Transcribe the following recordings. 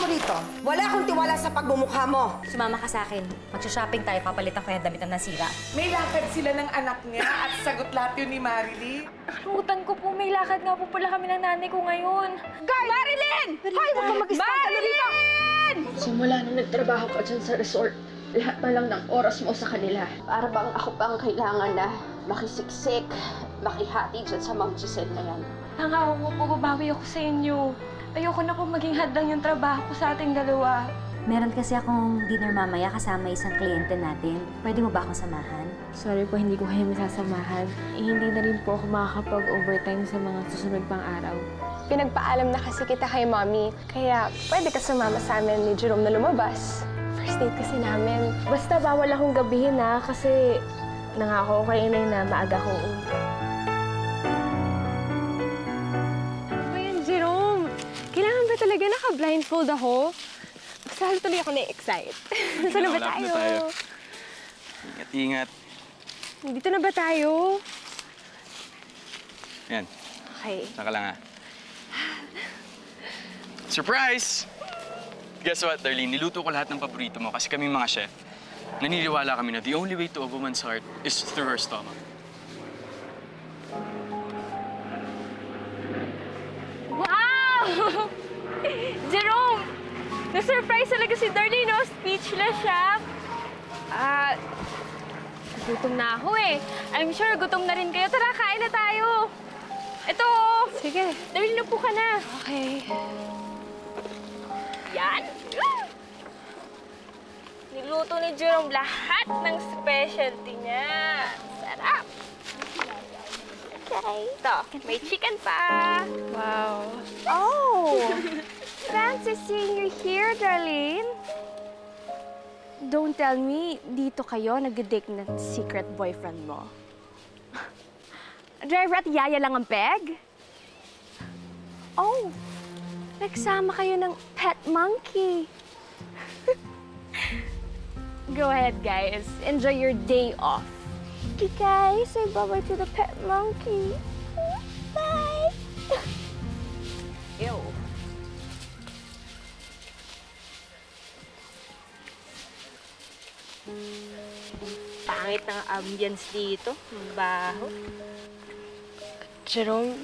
rito. Wala akong tiwala sa pagmumukha mo. Sumama ka sa akin. Magsha-shopping tayo, papalitan ko yung damit na nasira. May lakad sila ng anak niya at sagot lahat yun ni Marilyn. Kalimutan ko po, may lakad nga po pala kami ng nanay ko ngayon. Guy! Marilyn! Hoy, huwag kang mag-iskandalo rito! Simula nung nagtrabaho ka dyan sa resort, lahat na lang ng oras mo sa kanila. Para bang ako pa ang kailangan na makisiksik, makihati dyan sa Mount Giselle na yan. Nangako ko po, babawi ako sa inyo. Ayoko na po maging hadlang yung trabaho ko sa ating dalawa. Meron kasi akong dinner mamaya kasama isang kliyente natin. Pwede mo ba akong samahan? Sorry po, hindi ko kayo masasamahan. Hindi na rin po ako makakapag-overtime sa mga susunod pang araw. Pinagpaalam na kasi kita kay Mommy, kaya pwede ka sumama sa amin ni Jerome na lumabas. First date kasi namin. Basta bawal akong gabihin na kasi nangako ko kay inay na maaga akong uwi. Jerome, kailangan ba talaga naka-blindfold ako? Basta tuloy ako na-excite. Saan na ba tayo? Ingat-ingat. Dito na ba tayo? Yan. Okay. Saka lang, ha? Surprise! Guess what, Darlene? Niluto ko lahat ng paborito mo kasi kami mga chef. Naniniwala kami na the only way to a woman's heart is through her stomach. Wow! Jerome! Na-surprise talaga si Darlene, no? Speechless siya. Gutom na ako eh. I'm sure gutom na rin kayo. Tara, kain na tayo. Ito! Sige. Darlene, upo ka na. Okay. Yan. Niluto ni Jerome lahat ng specialty niya. Sarap! Okay. Ito, may chicken pa. Wow. Oh! Francis, seeing you here, Darlene. Don't tell me, dito kayo nag-date ng secret boyfriend mo. Driver at yaya lang ang peg? Oh, nagsama kayo ng pet monkey. Go ahead, guys. Enjoy your day off. Okay, guys. Say bye-bye to the pet monkey. Bye! Ew. Pangit ng ambience dito. Ang baho. Jerome,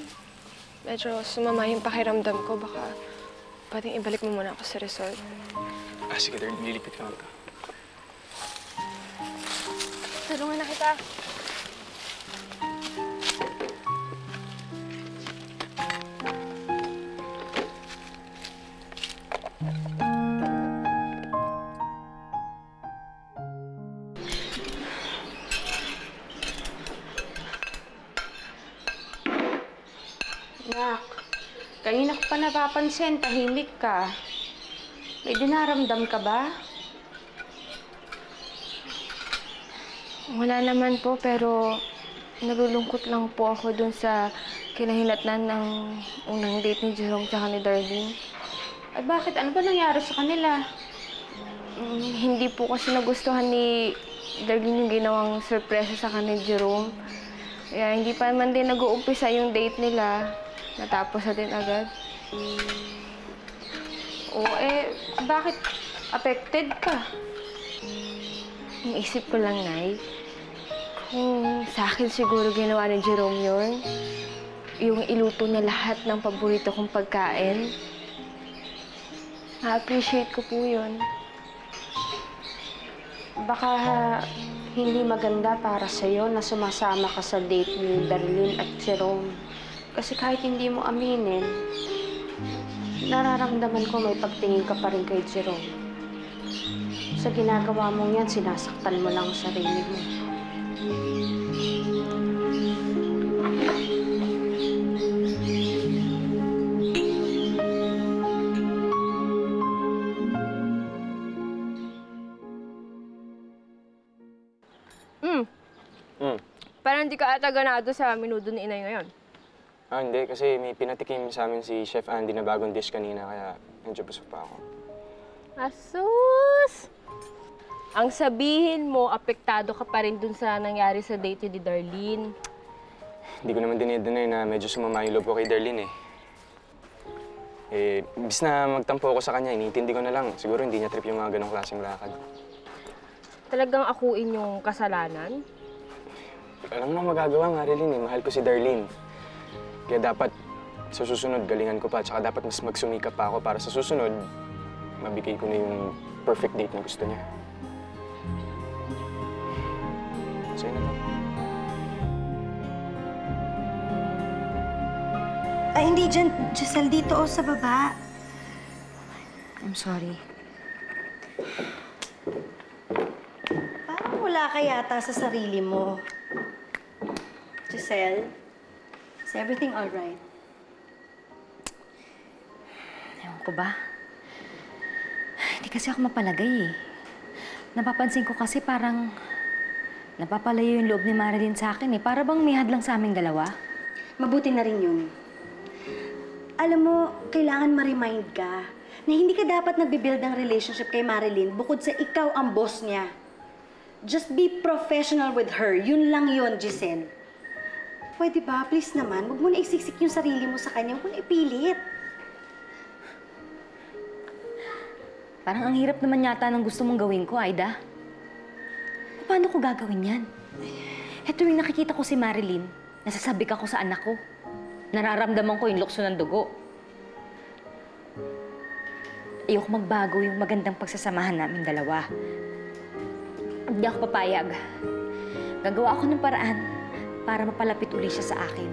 medyo sumama yung pakiramdam ko. Baka pwedeng ibalik mo muna ako sa resort. Sige, Darlene. Nililipit ka lang. Tulungan na kita. Nak, kanina ko pa napapansin, tahimik ka. May dinaramdam ka ba? Wala naman po, pero nalulungkot lang po ako dun sa kinahinatnan ng unang date ni Jerome tsaka ni Darlene. Ay bakit? Ano ba nangyari sa kanila? Hindi po kasi nagustuhan ni Darlene yung ginawang sorpresa sa kanil Jerome. Kaya hindi pa naman din nag-uumpisa yung date nila. Natapos na din agad. Bakit affected ka? Naisip ko lang, Nay, kung sa akin siguro ginawa ni Jerome yun, yung iluto niya lahat ng paborito kong pagkain, na-appreciate ko po yun. Baka hindi maganda para sa'yo na sumasama ka sa date ni Darlene at Jerome. Kasi kahit hindi mo aminin, nararamdaman ko may pagtingin ka pa rin kay Jerome. Sa ginagawa mong yan, sinasaktan mo lang ang sarili mo. Parang hindi ka ata ganado sa minudo ni Inay ngayon. Hindi. Kasi may pinatikim sa amin si Chef Andy na bagong dish kanina, kaya medyo busog pa ako. Asus! Ang sabihin mo, apektado ka pa rin dun sa nangyari sa date ni Darlene. Hindi ko naman dinideny na medyo sumama yung loob ko kay Darlene, eh. Bis na magtampo ako sa kanya, iniintindi ko na lang. Siguro hindi niya trip yung mga ganong klaseng lakad. Talagang akuin yung kasalanan? Alam mo magagawa, Marilyn, Mahal ko si Darlene. Kaya dapat sa susunod, galingan ko pa. Tsaka dapat mas magsumikap pa ako para sa susunod, mabigay ko na yung perfect date na gusto niya. Sa'yo na lang. Ay, hindi dyan. Giselle, dito o sa baba. I'm sorry. Parang wala ka yata sa sarili mo. Giselle, is everything all right? Ewan ko ba? Hindi kasi ako mapalagay eh. Napapansin ko kasi parang napapalayo yung loob ni Marilyn sa akin eh. Para bang may hadlang sa aming dalawa. Mabuti na rin yun. Alam mo, kailangan ma-remind ka na hindi ka dapat nagbibuild ng relationship kay Marilyn bukod sa ikaw ang boss niya. Just be professional with her. Yun lang yun, Giselle. Pwede ba? Please naman, huwag mo na isiksik yung sarili mo sa kanya. Huwag mo na ipilit. Parang ang hirap naman yata ng gusto mong gawin ko, Aida. Paano ko gagawin yan? Heto yung nakikita ko si Marilyn, nasasabik ako sa anak ko. Nararamdaman ko yung lukso ng dugo. Ayoko magbago yung magandang pagsasamahan namin dalawa. Hindi ako papayag. Gagawa ako ng paraan para mapalapit uli siya sa akin.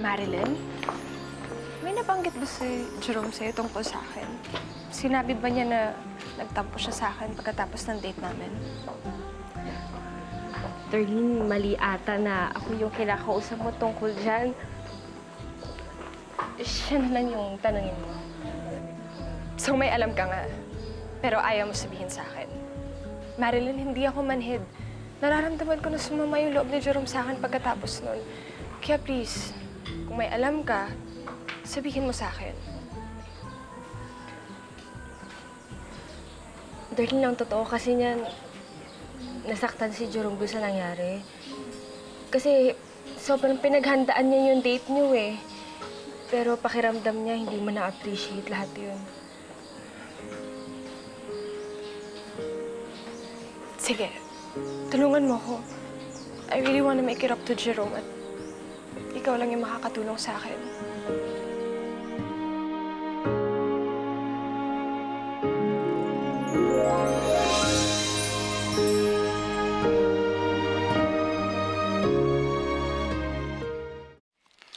Marilyn? May nabanggit ba si Jerome sa'yo tungkol sa akin? Sinabi ba niya na nagtampo siya sa akin pagkatapos ng date namin? Darlene, mali ata na ako yung kinakausap mo tungkol dyan. Siya na lang yung tanungin mo. So may alam ka nga, pero ayaw mo sabihin sa akin. Marilyn, hindi ako manhid. Nararamdaman ko na sumama yung loob ni Jerome sa akin pagkatapos nun. Kaya please, kung may alam ka, sabihin mo sa akin. Darlene, ang totoo kasi niyan, nasaktan si Jerome doon sa nangyari. Kasi sobrang pinaghandaan niya yung date niyo eh. Pero pakiramdam niya, hindi mo na-appreciate lahat yun. Sige, tulungan mo ako. I really wanna make it up to Jerome at ikaw lang yung makakatulong sa akin.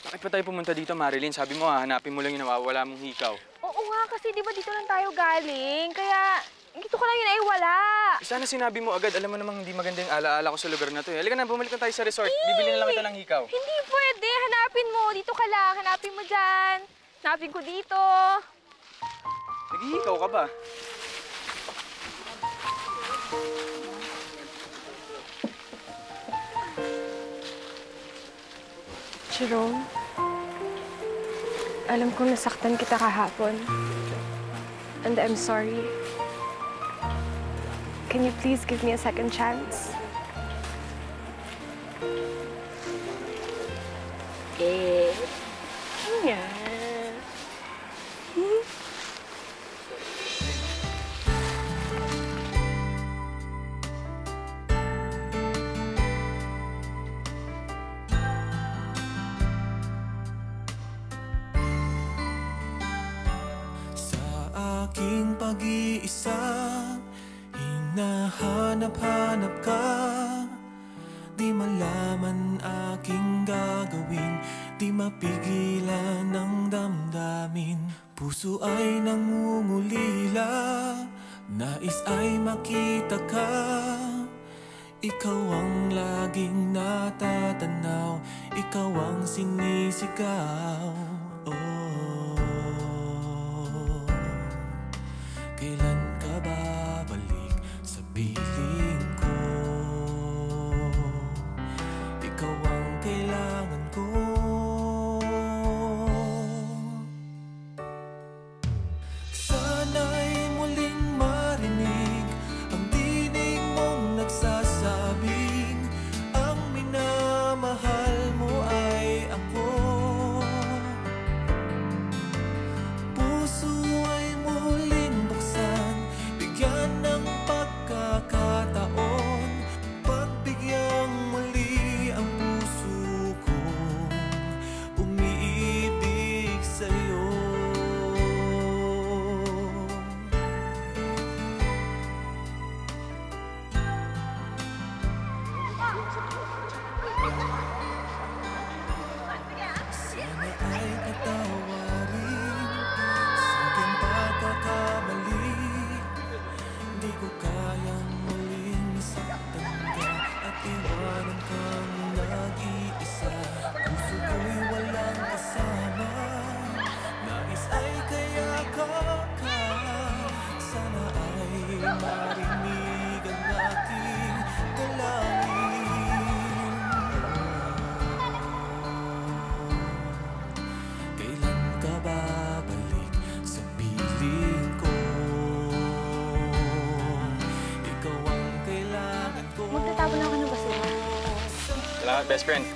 Bakit pa tayo pumunta dito, Marilyn? Sabi mo, hanapin mo lang yung nawawala mong hikaw. Oo nga, kasi di ba dito lang tayo galing? Kaya dito ko lang yun ay wala. Sana sinabi mo agad. Alam mo namang hindi maganda yung alaala ko sa lugar na to. Halika na, bumalik na tayo sa resort. Bibili na lang kita ng hikaw. Hindi pwede. Hanapin mo. Dito ka lang. Hanapin mo dyan. Hanapin ko dito. Naghihikaw ka ba? Jerome, alam kong nasaktan kita kahapon. And I'm sorry. Can you please give me a second chance? Aking pag-iisa, hinahanap-hanap ka. Di malaman aking gagawin, di mapigilan ng damdamin. Puso ay nangungulila, nais ay makita ka. Ikaw ang laging natatanaw, ikaw ang sinisigaw. Kailan ka babalik sa piling ko? Ikaw ang kailangan ko. Sana'y muling marinig ang tinig mong nagsasabing ang minamahal best friend.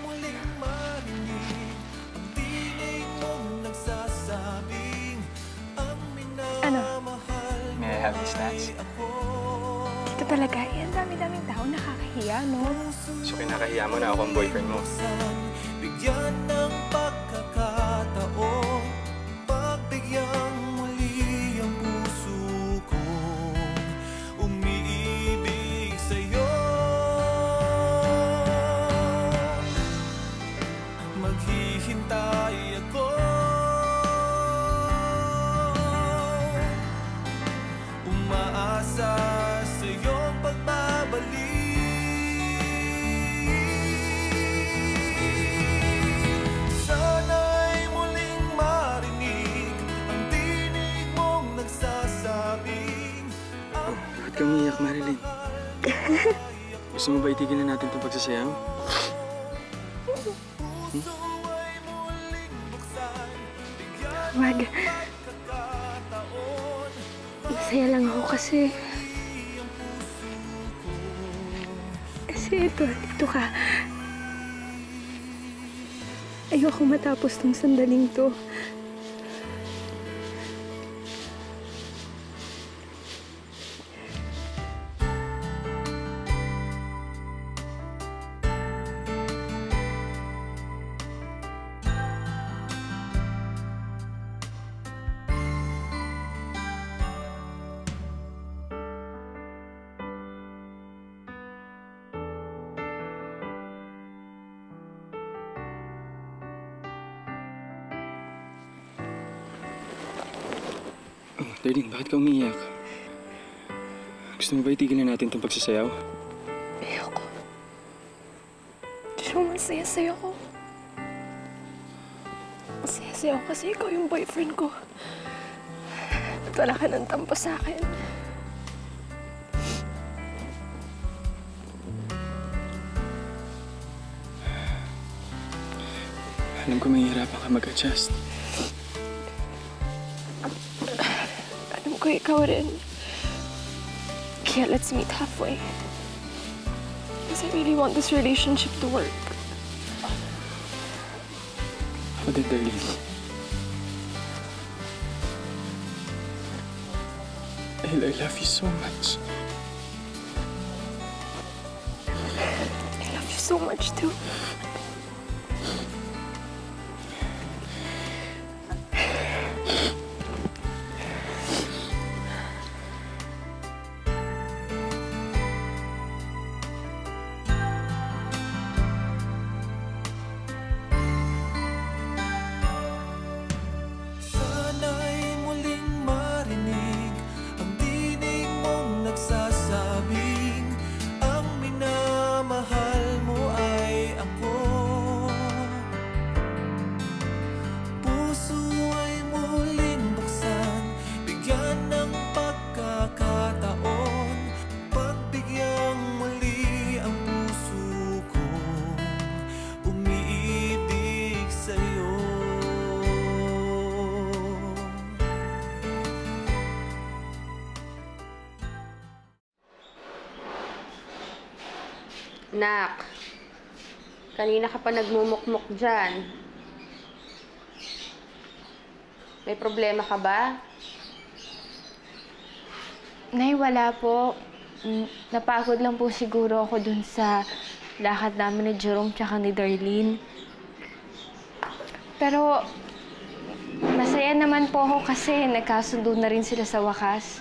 Ano? May I have these snacks? Dito talaga, yan dami-daming tao. Nakakahiya, no? So kinakahiya mo na ako ang boyfriend mo. Bigyan ng pagkakataon, pagbigyan muli ang puso kong umiibig sa'yo. Maghihintay ako, umaasa sa iyong pagbabalik. Sana'y muling marinig ang tinig mong nagsasabing Bakit ka umiiyak, Marilyn? Gusto mo ba itigil na natin itong pagsasayaw? Wag. Masaya lang ako kasi... Dito ka. Ayoko matapos tong sandaling to. Darlene, bakit ka umiiyak? Gusto mo ba itigil na natin itong pagsasayaw? Ayoko. Pero masaya-saya ko. Masaya-saya ako kasi ikaw yung boyfriend ko. At wala ka nang tampo sa akin. Alam ko mahihirapan ka mag-adjust. Alam ko ikaw rin. Kaya let's meet halfway. Because I really want this relationship to work. Ako din, Darlene. I love you so much. I love you so much too. Sana'y muling marinig ang tinig mong nagsasabing ang minamahal mo ay ako. Puso ay muling buksan, bigyan ng pagkakataon, pagbigyang muli ang puso kong umiibig sa'yo. Nak, kanina ka pa nagmumukmuk dyan. May problema ka ba? Nay, wala po. Napagod lang po siguro ako dun sa lakad namin ni Jerome tsaka ni Darlene. Pero masaya naman po ako kasi nagkasundo na rin sila sa wakas.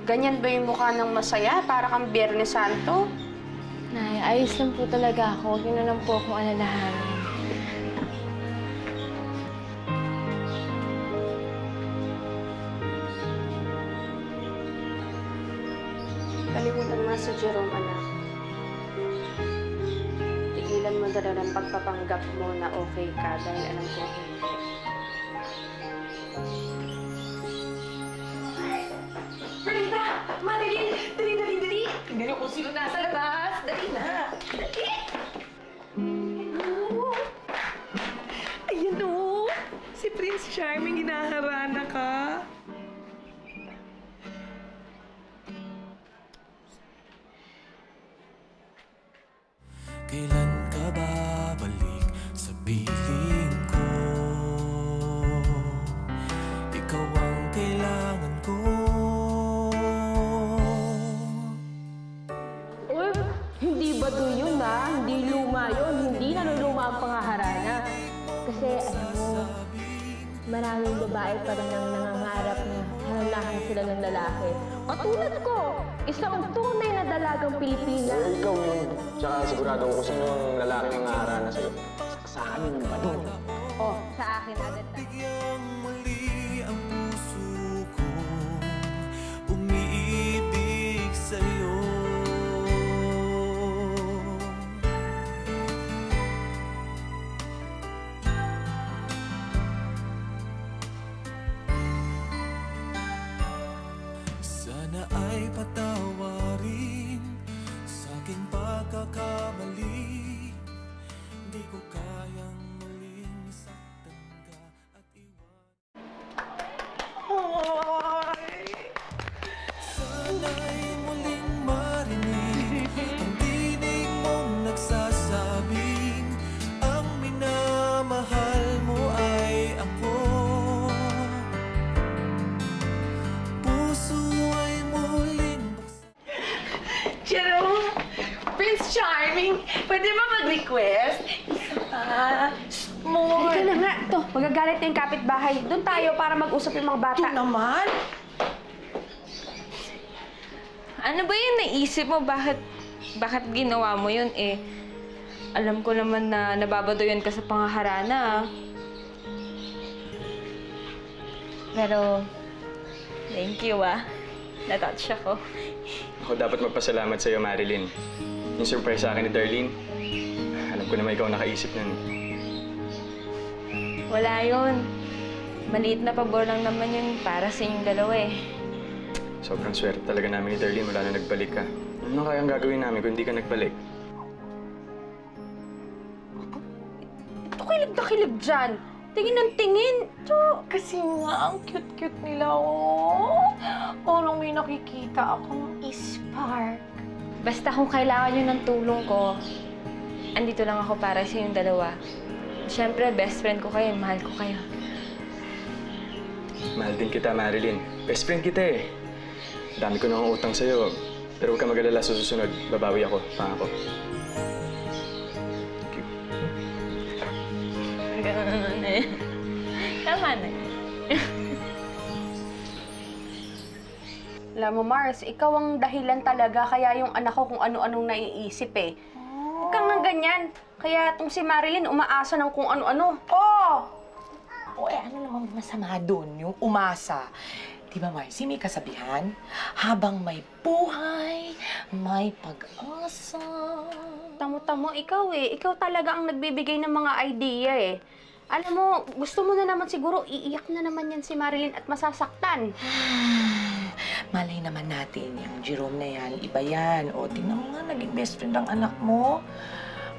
Ganyan ba yung mukha ng masaya? Para kang Biyernes Santo? Nay, ayos lang po talaga ako. Huwag niyo na lang po akong alalahanin. Kalimutan mo si Jerome, anak. Tigilan mo na lang ang pagpapanggap mo na okay ka dahil alam ko hindi. Brenda! Marilyn! Dali, dali, dali! Tingnan niyo kung sino nasa labas! Dali na! Dali! Ayan o! Si Prince Charming, hinaharana ka. Kailan ka babalik sa piling ko? Ikaw ang kailangan ko. Uy, hindi ba doon yun Hindi luma yun. Hindi naluluma ang pangaharana. Kasi alam mo, maraming babae pa rin ang nangangarap na hanalahan sila ng lalaki. Katulad ko, isang tunay na dalagang Pilipina. Ikaw yun. Tsaka sigurado ko kung sino ang lalaki ng naharana sa'yo. Saksakan mo ba doon? Oh, sa akin agad. Bigyang muli ang puso ko, umiibig sa'yo. Sana ay patawarin sa aking pagkakamali. Di ko kayang muling saktan ka at sana'y muling marinig ang tinig mong nagsasabing ang minamahal mo ay ako. Puso ay muling Jerome, Prince Charming, pwede ba mag-request? Isa pa. More. Halika na nga. Ito, magagalit na yung kapitbahay. Doon tayo para mag-usap yung mga bata. Ito naman. Ano ba yung naisip mo? Bakit ginawa mo yun eh? Alam ko naman na nababadoyan ka sa pangaharana. Pero, thank you Natouch ako. Ako dapat magpasalamat sa'yo, Marilyn. Yung surprise sa akin ni Darlene, alam ko naman ikaw nakaisip nun. Wala yun. Maliit na pabor lang naman yun para sa inyong dalawa eh. Sobrang swerte talaga namin ni Darlene mula na nagbalik ka. Ano kayang gagawin namin kung hindi ka nagbalik? Ito kilig na kilig dyan. Tingin ng tingin. Ito. Kasi nga, ang cute-cute nila, oh. Parang may nakikita akong spark. Basta kung kailangan nyo ng tulong ko, andito lang ako para sa inyong dalawa. Siyempre, best friend ko kayo. Mahal ko kayo. Mahal din kita, Marilyn. Best friend kita eh. Dami ko nang utang sa'yo. Pero huwag ka mag-alala sa susunod. Babawi ako. Pangako. Thank you. Ganun na eh. Tama na. Alam mo, Mars, ikaw ang dahilan talaga kaya yung anak ko kung ano-anong naiisip eh. Huwag kang nga ganyan. Kaya itong si Marilyn umaasa ng kung ano-ano. Oh! O ano namang masama doon, yung umasa. Di ba, Marcy, may kasabihan? Habang may buhay, may pag-asa. Tamo-tamo, ikaw eh. Ikaw talaga ang nagbibigay ng mga idea eh. Alam mo, gusto mo na naman siguro, iiyak na naman yan si Marilyn at masasaktan. Malay naman natin, yung Jerome na yan, iba yan. O, tingnan mo nga, naging best friend ang anak mo.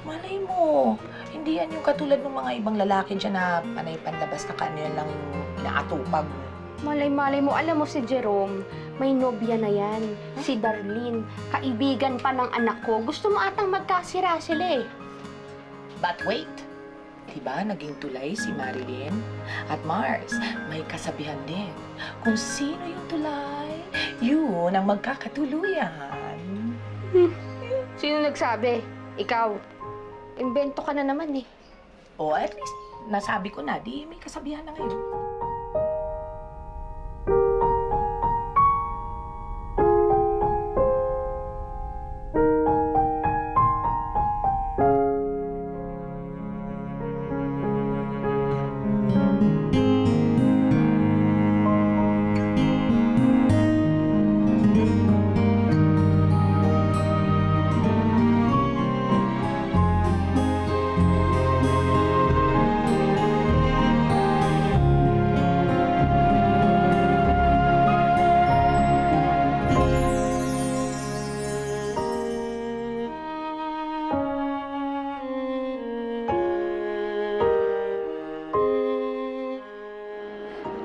Malay mo, hindi yan yung katulad ng mga ibang lalaki dyan na panay panlabas na kanyan lang inaatupag. Malay-malay mo, alam mo si Jerome, may nobya na yan. Si Darlene, kaibigan pa ng anak ko. Gusto mo atang magkasira sila eh. But wait, diba naging tulay si Marilyn? At Mars, may kasabihan din. Kung sino yung tulay, yun ang magkakatuluyan. Sino nagsabi? Ikaw. Imbento ka na naman eh. O at least, nasabi ko na, di may kasabihan na ngayon.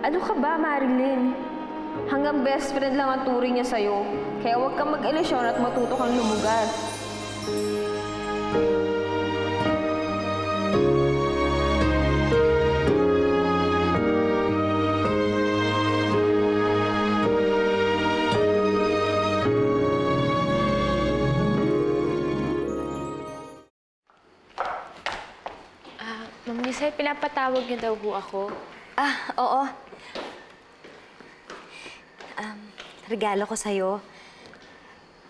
Ano ka ba, Marilyn? Hanggang best friend lang ang turing niya sa'yo. Kaya huwag kang mag-ilusyon at matuto kang lumugar. Ma'am Lizelle, pinapatawag niyo daw ho ako. Ah, oo. Regalo ko sa'yo.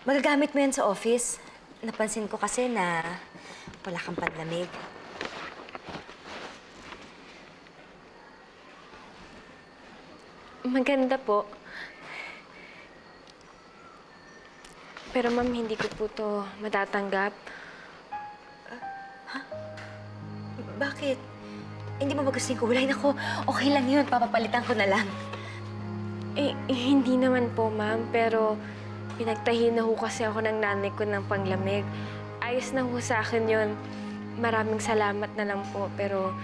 Magagamit mo yan sa office. Napansin ko kasi na wala kang panlamig. Maganda po. Pero ma'am, hindi ko po to matatanggap. Bakit? Hindi mo ba gusto yung kulay? Naku, okay lang yun. Papapalitan ko na lang. Hindi naman po, ma'am. Pero pinagtahin na ho kasi ako ng nanay ko ng panglamig. Ayos na ho sa akin yun. Maraming salamat na lang po. Pero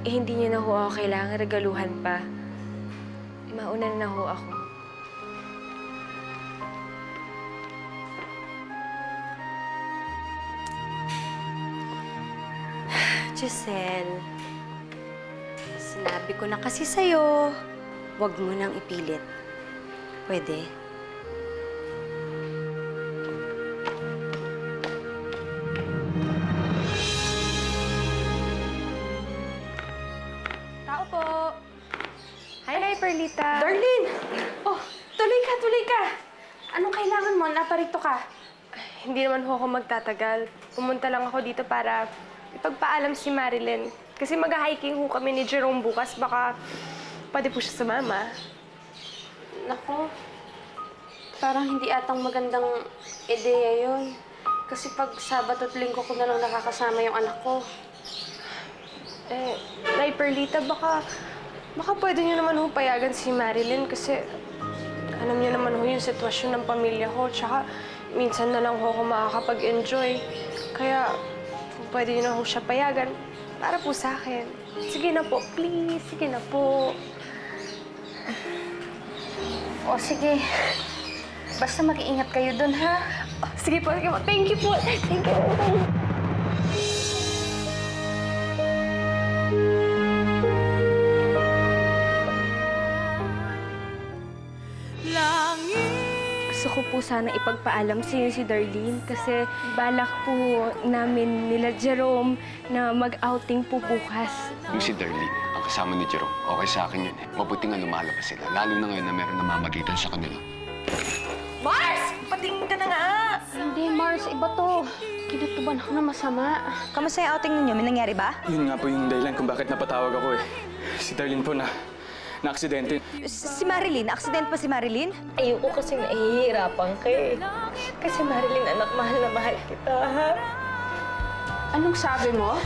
hindi niyo na ho ako kailangan regaluhan pa. Mauna na ho ako. Giselle, sinabi ko na kasi sa'yo, huwag mo nang ipilit. Pwede? Tao po. Hi, Perlita. Darlene! Oh, tuloy ka. Anong kailangan mo? Naparito ka. Hindi naman ho ako magtatagal. Pumunta lang ako dito para ipagpaalam si Marilyn. Kasi mag-hiking ho kami ni Jerome bukas. Baka pwede po siya sumama. Nako, parang hindi atang magandang ideya yun. Kasi pag Sabado at Linggo ko na lang nakakasama yung anak ko. Nay Perlita, baka pwede niyo naman ho payagan si Marilyn kasi alam niyo naman ho yung sitwasyon ng pamilya ko. Tsaka minsan na lang ho ako makakapag-enjoy. Kaya pwede niyo na ho siya payagan para po sa akin. Sige na po, please. Sige na po. O sige, basta mag-iingat kayo dun, ha? Sige po, sige po. Thank you po. Thank you. Gusto ko po sana ipagpaalam sa inyo si Darlene kasi balak po namin nila Jerome na mag-outing po bukas. Yung si Darlene, ang kasama ni Jerome, okay sa akin yun eh. Mabuti nga lumalabas sila, lalo na ngayon na meron namamagitan sa kanila. Mars! Patingin ka na nga! Hindi, Mars. Iba to. Kinutuban ako na masama. Kamusta yung outing ninyo? May nangyari ba? Yun nga po yung dahilan kung bakit napatawag ako eh. Si Darlene po na-aksidente. Si Marilyn? Aksidente pa si Marilyn? Ayoko kasi nahihirapan ka eh. Kasi Marilyn, anak, mahal na mahal kita, ha? Anong sabi mo?